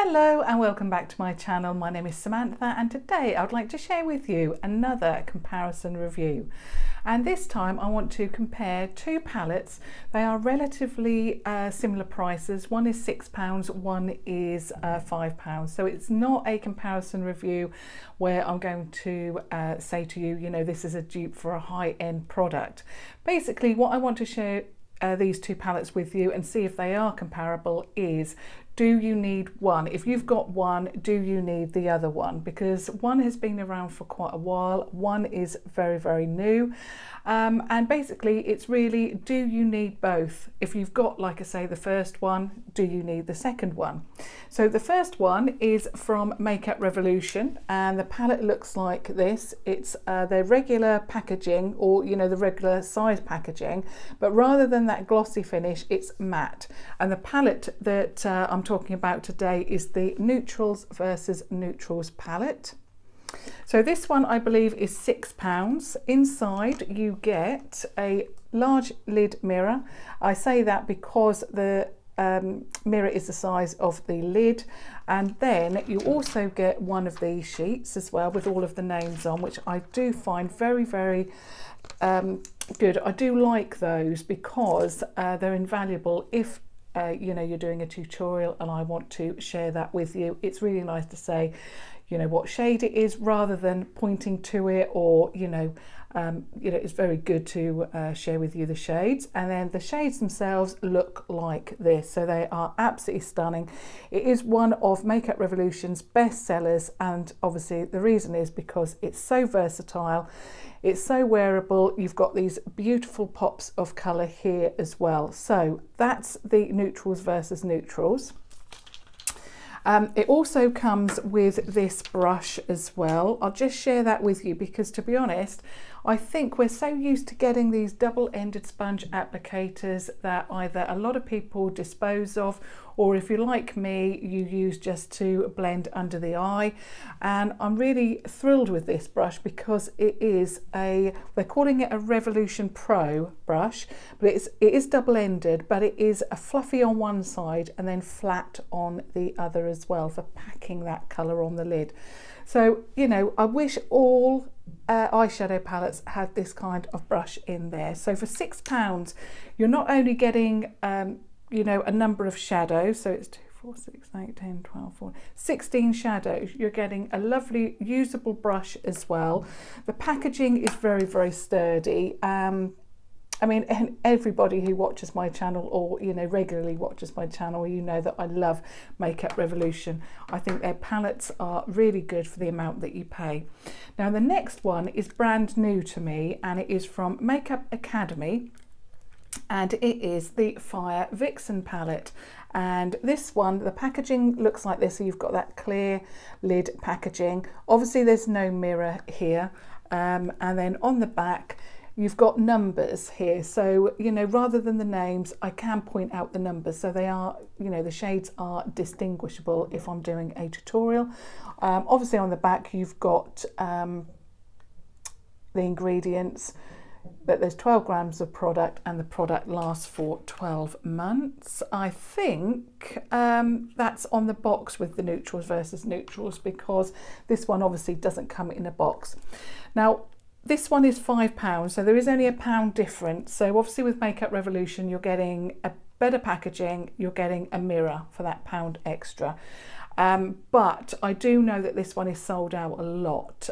Hello and welcome back to my channel. My name is Samantha and today I would like to share with you another comparison review. And this time I want to compare two palettes. They are relatively similar prices. One is £6, one is £5. So it's not a comparison review where I'm going to say to you, you know, this is a dupe for a high-end product. Basically what I want to share these two palettes with you and see if they are comparable is, do you need one? If you've got one, do you need the other one? Because one has been around for quite a while, one is very, very new. And basically it's really, do you need both? If you've got, like I say, the first one, do you need the second one? So the first one is from Makeup Revolution and the palette looks like this. It's their regular packaging, or you know, the regular size packaging, but rather than that glossy finish, it's matte. And the palette that I'm talking about today is the Neutrals versus Neutrals palette. So this one I believe is £6. Inside you get a large lid mirror. I say that because the mirror is the size of the lid, and then you also get one of these sheets as well with all of the names on, which I do find very, very good. I do like those because they're invaluable if you know, you're doing a tutorial and I want to share that with you. It's really nice to say, you know, what shade it is rather than pointing to it, or you know, it's very good to share with you the shades. And then the shades themselves look like this, so they are absolutely stunning. It is one of Makeup Revolution's best sellers, and obviously the reason is because it's so versatile, it's so wearable. You've got these beautiful pops of colour here as well. So that's the Neutrals versus Neutrals. It also comes with this brush as well. I'll just share that with you because, to be honest, I think we're so used to getting these double-ended sponge applicators that either a lot of people dispose of, or if you're like me, you use just to blend under the eye. And I'm really thrilled with this brush because it is they're calling it a Revolution Pro brush, but it is double-ended, but it is a fluffy on one side and then flat on the other as well for packing that colour on the lid. So, you know, I wish all eyeshadow palettes had this kind of brush in there. So for £6, you're not only getting, you know, a number of shadows, so it's 2, 4, 6, 8, 10, 12, 14, 16 shadows. You're getting a lovely usable brush as well. The packaging is very, very sturdy. I mean, everybody who watches my channel, or you know, regularly watches my channel, you know that I love Makeup Revolution. I think their palettes are really good for the amount that you pay. Now the next one is brand new to me, and it is from Makeup Academy, and it is the Fire Vixen palette. And this one, the packaging looks like this. So you've got that clear lid packaging. Obviously there's no mirror here, and then on the back you've got numbers here, so you know, rather than the names, I can point out the numbers, so they are, you know, the shades are distinguishable if I'm doing a tutorial. Obviously on the back you've got the ingredients, that there's 12 grams of product and the product lasts for 12 months. I think that's on the box with the Neutrals versus Neutrals, because this one obviously doesn't come in a box. Now this one is £5, so there is only £1 difference. So obviously with Makeup Revolution, you're getting a better packaging, you're getting a mirror for that £1 extra. But I do know that this one is sold out a lot,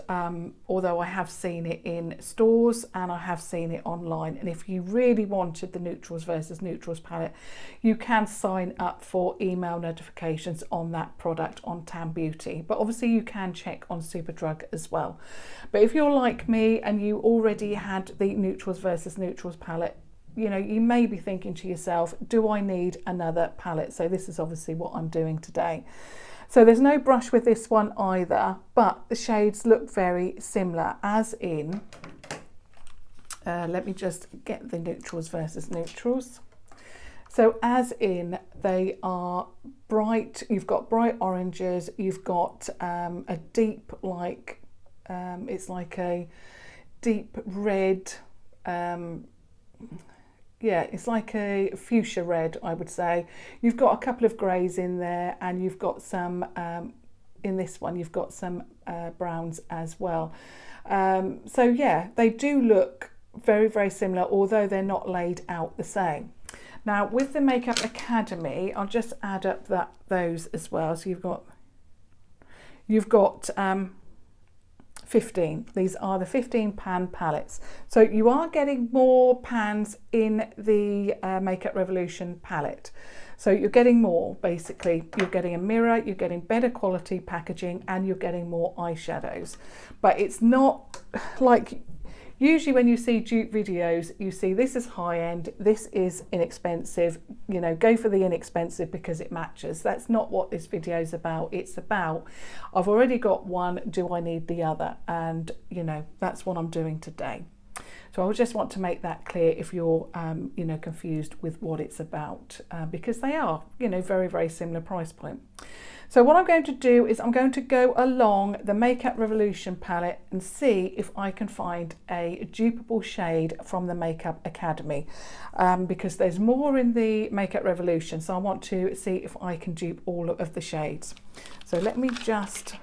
although I have seen it in stores and I have seen it online. And if you really wanted the Neutrals versus Neutrals palette, you can sign up for email notifications on that product on Tam Beauty. But obviously you can check on Superdrug as well. But if you're like me and you already had the Neutrals versus Neutrals palette, you know, you may be thinking to yourself, do I need another palette? So this is obviously what I'm doing today. So there's no brush with this one either, but the shades look very similar, as in, let me just get the Neutrals versus Neutrals. So as in, they are bright, you've got bright oranges, you've got a deep, like, it's like a deep red, you yeah, it's like a fuchsia red, I would say. You've got a couple of greys in there, and you've got some, in this one, you've got some browns as well. So yeah, they do look very, very similar, although they're not laid out the same. Now with the Makeup Academy, I'll just add up those as well. So you've got 15. These are the 15 pan palettes. So you are getting more pans in the Makeup Revolution palette. So you're getting more, basically. You're getting a mirror, you're getting better quality packaging, and you're getting more eyeshadows. But it's not like, usually when you see dupe videos, you see this is high end, this is inexpensive, you know, go for the inexpensive because it matches. That's not what this video is about. It's about, I've already got one, do I need the other? And, you know, that's what I'm doing today. So I just want to make that clear if you're, you know, confused with what it's about, because they are, you know, very, very similar price point. So what I'm going to do is I'm going to go along the Makeup Revolution palette and see if I can find a dupeable shade from the Makeup Academy, because there's more in the Makeup Revolution. So I want to see if I can dupe all of the shades. So let me just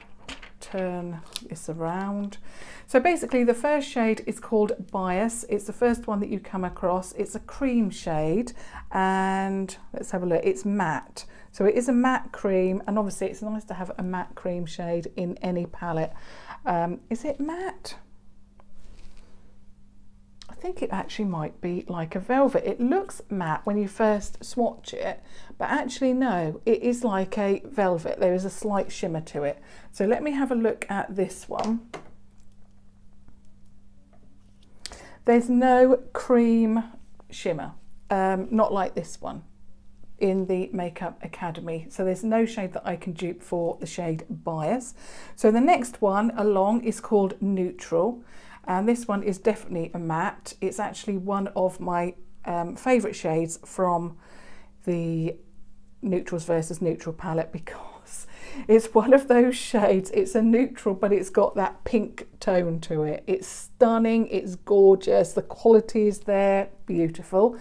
turn this around. So basically the first shade is called Bias. It's the first one that you come across. It's a cream shade, and let's have a look. It's matte. So it is a matte cream, and obviously it's nice to have a matte cream shade in any palette. Is it matte? I think it actually might be like a velvet. It looks matte when you first swatch it, but actually no, it is like a velvet. There is a slight shimmer to it. So let me have a look at this one. There's no cream shimmer, not like this one in the Makeup Academy. So there's no shade that I can dupe for the shade Bias. So the next one along is called Neutral, and this one is definitely a matte. It's actually one of my favourite shades from the Neutrals versus Neutral palette, because it's one of those shades, it's a neutral, but it's got that pink tone to it. It's stunning, it's gorgeous, the quality is there, beautiful.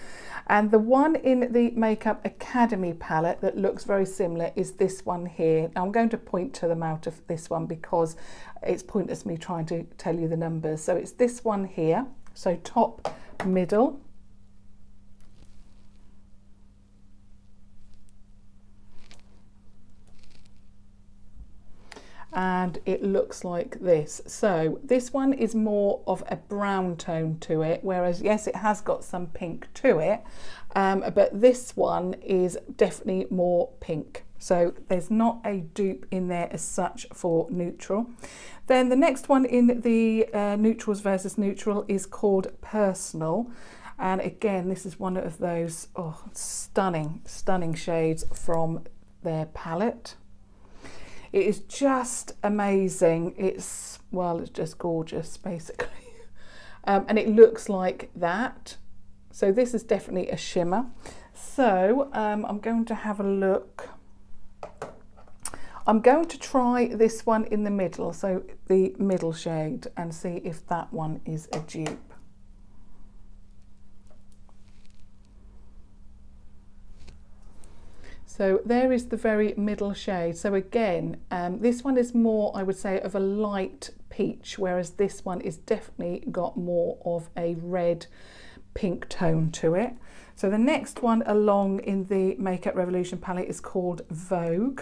And the one in the Makeup Academy palette that looks very similar is this one here. Now I'm going to point to them out of this one because it's pointless me trying to tell you the numbers. So it's this one here, so top, middle, and it looks like this. So this one is more of a brown tone to it, whereas yes, it has got some pink to it, but this one is definitely more pink. So there's not a dupe in there as such for Neutral. Then the next one in the Neutrals versus Neutral is called Personal, and again this is one of those stunning shades from their palette. It is just amazing. It's, well, it's just gorgeous, basically. And it looks like that. So this is definitely a shimmer. So I'm going to have a look. I'm going to try this one in the middle, so the middle shade, and see if that one is a dupe. So there is the very middle shade. So again, this one is more, I would say, of a light peach, whereas this one is definitely got more of a red pink tone to it. So the next one along in the Makeup Revolution palette is called Vogue.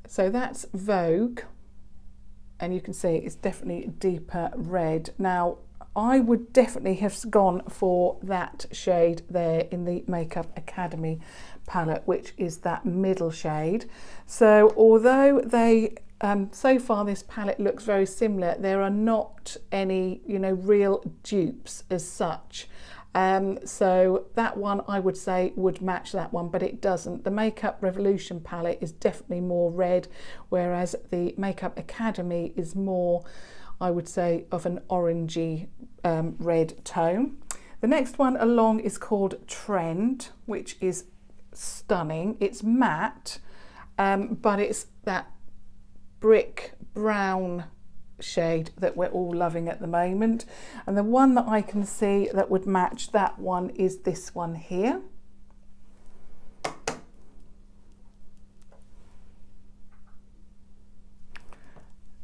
So that's Vogue, and you can see it's definitely deeper red. Now I would definitely have gone for that shade there in the Makeup Academy palette, which is that middle shade. So although they so far this palette looks very similar, there are not any, you know, real dupes as such. So that one I would say would match that one, but it doesn't. The Makeup Revolution palette is definitely more red, whereas the Makeup Academy is more, I would say, of an orangey red tone. The next one along is called Trend, which is stunning. It's matte, but it's that brick brown shade that we're all loving at the moment. And the one that I can see that would match that one is this one here.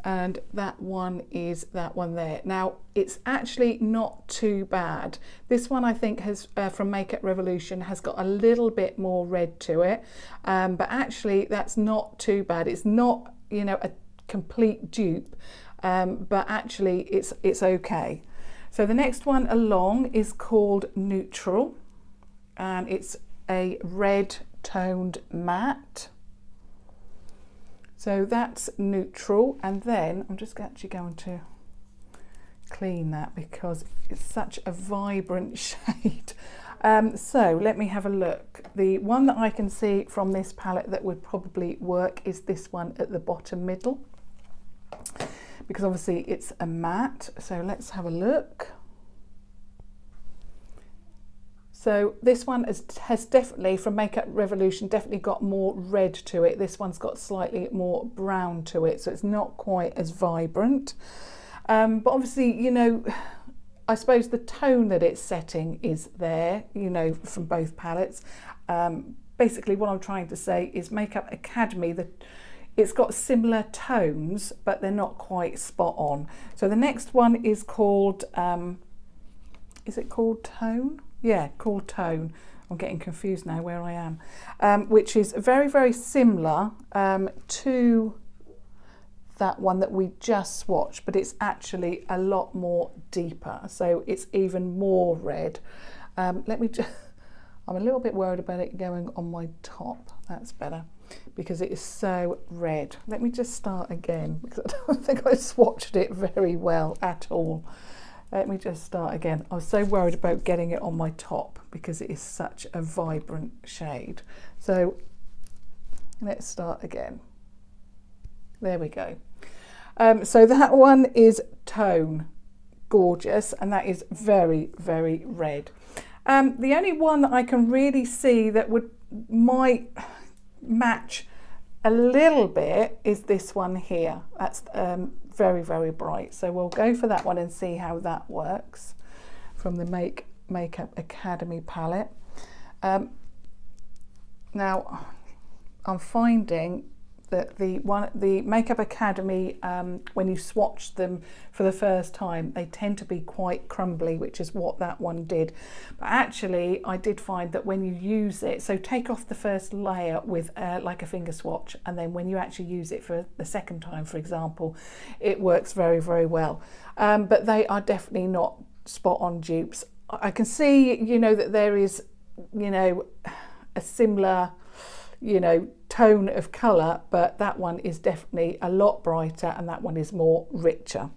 And that one is that one there. Now it's actually not too bad. This one I think has from Makeup Revolution has got a little bit more red to it, but actually that's not too bad. It's not, you know, a complete dupe, but actually it's okay. So the next one along is called Neutral, and it's a red toned matte. So that's Neutral, and then I'm just actually going to clean that because it's such a vibrant shade. So let me have a look. The one that I can see from this palette that would probably work is this one at the bottom middle, because obviously it's a matte. So let's have a look. So this one has definitely, from Makeup Revolution, definitely got more red to it. This one's got slightly more brown to it, so it's not quite as vibrant. But obviously, you know, I suppose the tone that it's setting is there, you know, from both palettes. Basically what I'm trying to say is Makeup Academy, it's got similar tones, but they're not quite spot on. So the next one is called, is it called Tone? Yeah, called Tone. I'm getting confused now where I am, which is very, very similar to that one that we just swatched, but it's actually a lot more deeper. So it's even more red. Let me just, I'm a little bit worried about it going on my top. That's better because it is so red. Let me just start again because I don't think I swatched it very well at all. Let me just start again. I was so worried about getting it on my top because it is such a vibrant shade. So let's start again. There we go. So that one is Tone, gorgeous, and that is very, very red. The only one that I can really see that might match a little bit is this one here. That's very, very bright. So we'll go for that one and see how that works from the Makeup Academy palette. Now I'm finding that the Makeup Academy, when you swatch them for the first time, they tend to be quite crumbly, which is what that one did. But actually I did find that when you use it, so take off the first layer with like a finger swatch, and then when you actually use it for the second time, for example, it works very, very well. But they are definitely not spot on dupes. I can see, you know, that there is, you know, a similar, you know, tone of colour, but that one is definitely a lot brighter and that one is more richer.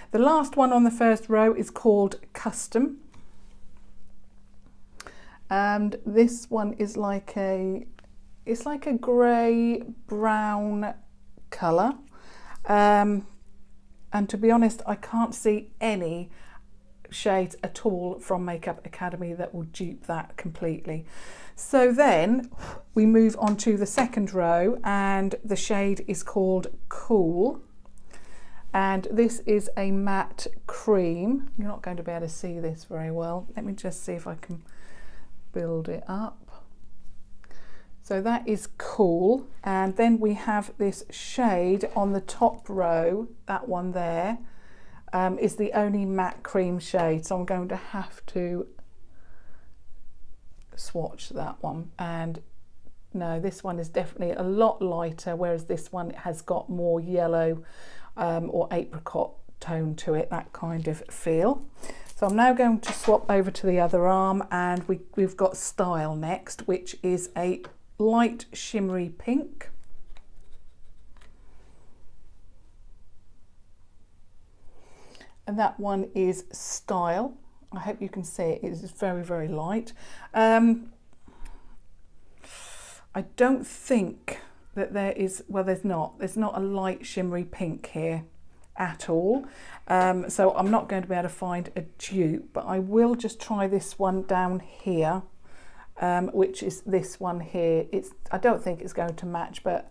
The last one on the first row is called Custom, and this one is like it's like a grey brown colour, and to be honest I can't see any shades at all from Makeup Academy that will dupe that completely. So then we move on to the second row, and the shade is called Cool, and this is a matte cream. You're not going to be able to see this very well. Let me just see if I can build it up. So that is Cool, and then we have this shade on the top row, that one there, is the only matte cream shade, so I'm going to have to swatch that one. And no, this one is definitely a lot lighter, whereas this one has got more yellow or apricot tone to it, that kind of feel. So I'm now going to swap over to the other arm, and we've got Style next, which is a light shimmery pink. And that one is Style. I hope you can see it. It is very, very light. I don't think that there is, well, there's not a light shimmery pink here at all. So I'm not going to be able to find a dupe, but I will just try this one down here, which is this one here. I don't think it's going to match, but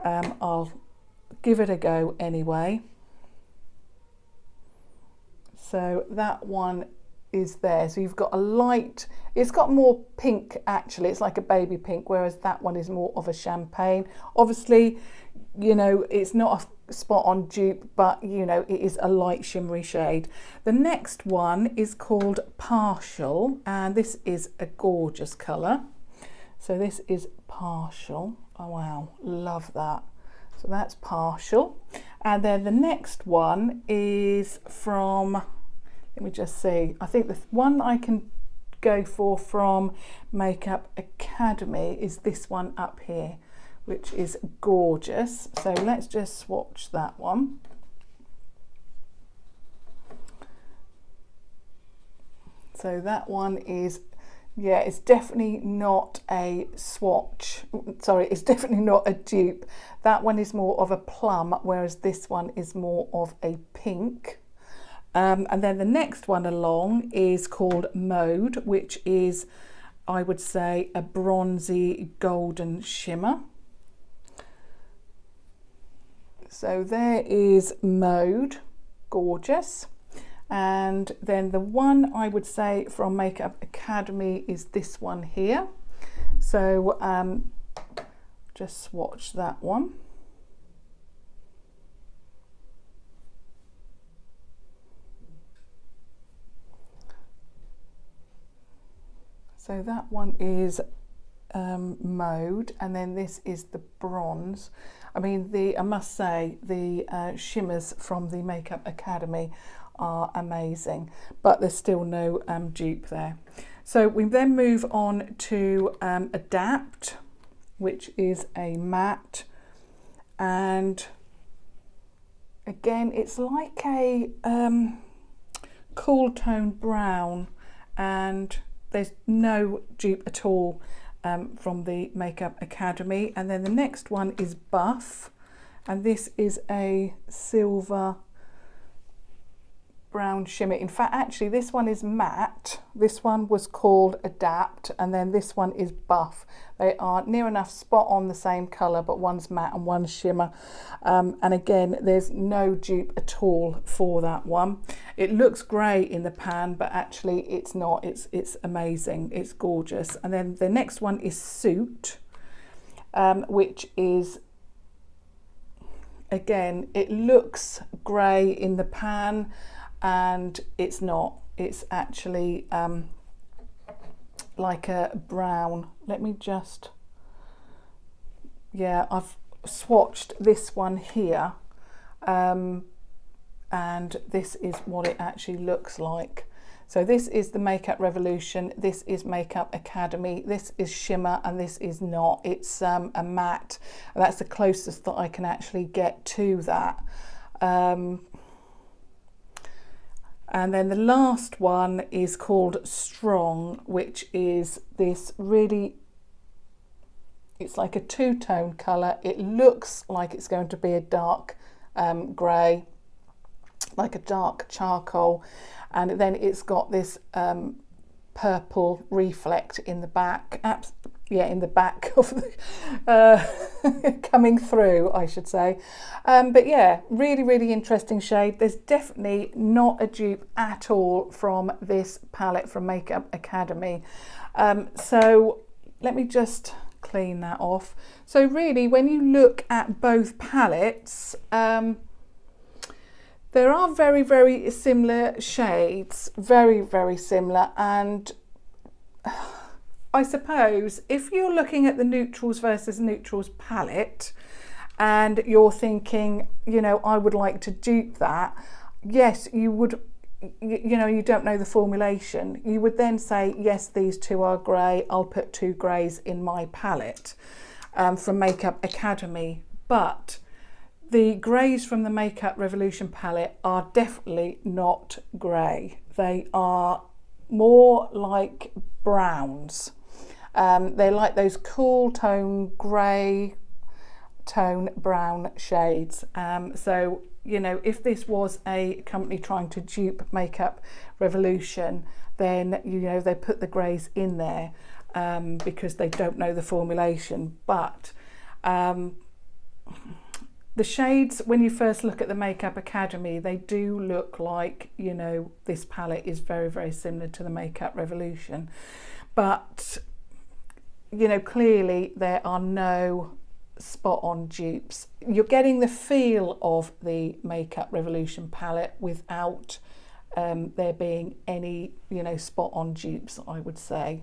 I'll give it a go anyway. So that one is there. So you've got a light, it's got more pink actually, it's like a baby pink, whereas that one is more of a champagne. Obviously, you know, it's not a spot on dupe, but you know, it is a light shimmery shade. The next one is called Partial, and this is a gorgeous colour. So this is Partial. Oh wow, love that. So that's Partial. And then the next one is from, let me just see, I think the one I can go for from Makeup Academy is this one up here, which is gorgeous. So let's just swatch that one. So that one is, yeah, it's definitely not a swatch. Sorry, it's definitely not a dupe. That one is more of a plum, whereas this one is more of a pink. And then the next one along is called Mode, which is, I would say, a bronzy golden shimmer. So there is Mode, gorgeous. And then the one I would say from Makeup Academy is this one here. So just swatch that one. So that one is Mode, and then this is the bronze. I mean, I must say the shimmers from the Makeup Academy are amazing, but there's still no dupe there. So we then move on to Adapt, which is a matte, and again it's like a cool tone brown, and there's no dupe at all from the Makeup Academy. And then the next one is Buff, and this is a silver brown shimmer. In fact, actually this one is matte, this one was called Adapt, and then this one is Buff. They are near enough spot on the same colour, but one's matte and one's shimmer. And again, there's no dupe at all for that one. It looks grey in the pan, but actually it's not. It's amazing, it's gorgeous. And then the next one is Soot, which is, again, it looks grey in the pan, and it's not. It's actually like a brown. Let me just, yeah, I've swatched this one here, and this is what it actually looks like. So this is the Makeup Revolution, this is Makeup Academy, this is shimmer, and this is not. It's a matte, and that's the closest that I can actually get to that. And then the last one is called Strong, which is this really, it's like a two-tone colour. It looks like it's going to be a dark grey, like a dark charcoal. And then it's got this purple reflect in the back. Yeah, in the back of the coming through, I should say. But yeah, really, really interesting shade. There's definitely not a dupe at all from this palette from Makeup Academy. So let me just clean that off. So really, when you look at both palettes, there are very, very similar shades, very, very similar. And I suppose if you're looking at the Neutrals versus Neutrals palette and you're thinking, you know, I would like to dupe that, yes, you would, you know, you don't know the formulation. You would then say, yes, these two are grey, I'll put two greys in my palette from Makeup Academy. But the greys from the Makeup Revolution palette are definitely not grey. They are more like browns. They're like those cool tone grey tone brown shades. So, you know, if this was a company trying to dupe Makeup Revolution, then, you know, they put the greys in there because they don't know the formulation. But the shades, when you first look at the Makeup Academy, they do look like, you know, this palette is very, very similar to the Makeup Revolution. But, you know, clearly there are no spot-on dupes. You're getting the feel of the Makeup Revolution palette without there being any, you know, spot-on dupes, I would say.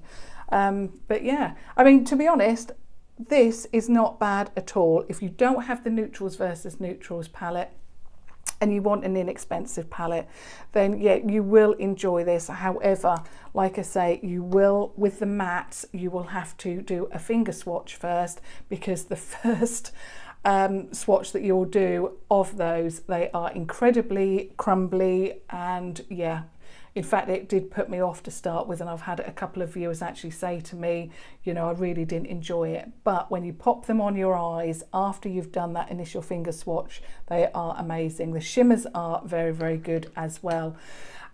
But yeah, I mean, to be honest, this is not bad at all. If you don't have the Neutrals versus Neutrals palette and you want an inexpensive palette, then yeah, you will enjoy this. However, like I say, you will, with the mattes, you will have to do a finger swatch first, because the first swatch that you'll do of those, they are incredibly crumbly, and yeah, in fact, it did put me off to start with, and I've had a couple of viewers actually say to me, you know, I really didn't enjoy it. But when you pop them on your eyes after you've done that initial finger swatch, they are amazing. The shimmers are very, very good as well.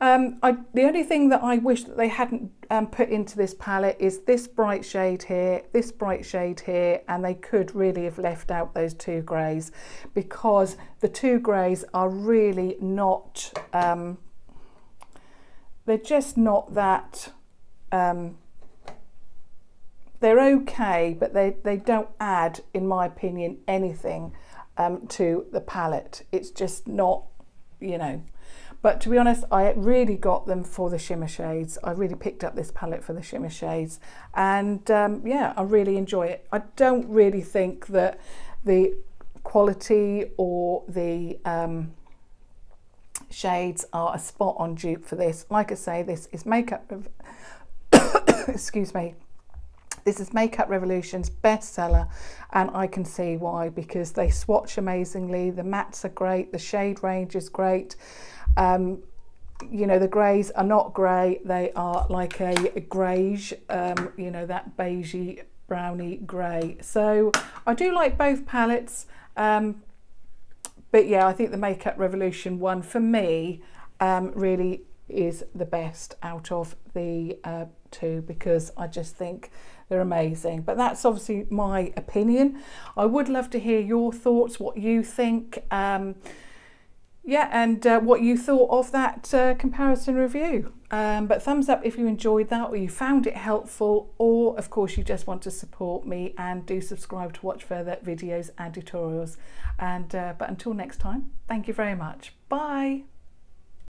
The only thing that I wish that they hadn't put into this palette is this bright shade here, this bright shade here, and they could really have left out those two greys, because the two greys are really not... they're just not that, they're okay, but they don't add, in my opinion, anything to the palette. It's just not, you know. But to be honest, I really got them for the shimmer shades. I really picked up this palette for the shimmer shades, and yeah, I really enjoy it. I don't really think that the quality or the shades are a spot on dupe for this. Like I say, this is Makeup excuse me, this is Makeup Revolution's bestseller, and I can see why, because they swatch amazingly, the mattes are great, the shade range is great. You know, the greys are not grey, they are like a greige, you know, that beigey browny grey. So I do like both palettes. But yeah, I think the Makeup Revolution one, for me, really is the best out of the two, because I just think they're amazing. But that's obviously my opinion. I would love to hear your thoughts, what you think. Yeah, and what you thought of that comparison review. But thumbs up if you enjoyed that, or you found it helpful, or of course you just want to support me, and do subscribe to watch further videos and tutorials. And but until next time, thank you very much. Bye.